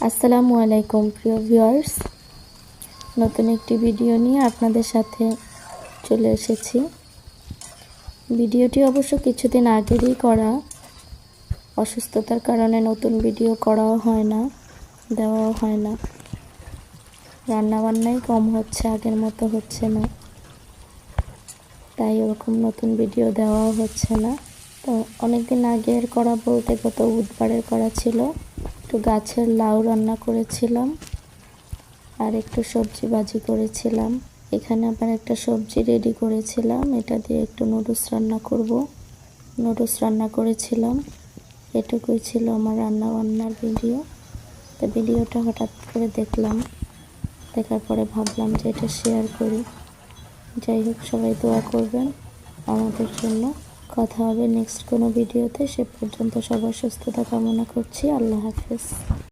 আসসালামু আলাইকুম প্রিয় ভিউয়ার্স, নতুন একটি ভিডিও নিয়ে আপনাদের সাথে চলে এসেছি। ভিডিওটি অবশ্য কিছুদিন আগেরই করা, অসুস্থতার কারণে নতুন ভিডিও করাও হয় না, দেওয়াও হয় না। রান্নাবান্নাই কম হচ্ছে, আগের মতো হচ্ছে না, তাই ওরকম নতুন ভিডিও দেওয়াও হচ্ছে না। তো অনেকদিন আগের করা বলতে গত বুধবারের করা ছিল। একটু গাছের লাউ রান্না করেছিলাম আর একটু সবজি ভাজি করেছিলাম। এখানে আবার একটা সবজি রেডি করেছিলাম, এটা দিয়ে একটু নুডলস রান্না করব। নুডলস রান্না করেছিলাম। এটুকুই ছিল আমার রান্না বান্নার ভিডিও। তো ভিডিওটা হঠাৎ করে দেখলাম, দেখার পরে ভাবলাম যে এটা শেয়ার করি। যাই হোক, সবাই দোয়া করবেন আমাদের জন্য। কথা হবে নেক্সট কোনো ভিডিওতে। সে পর্যন্ত সবার সুস্থতা কামনা করছি। আল্লাহ হাফেজ।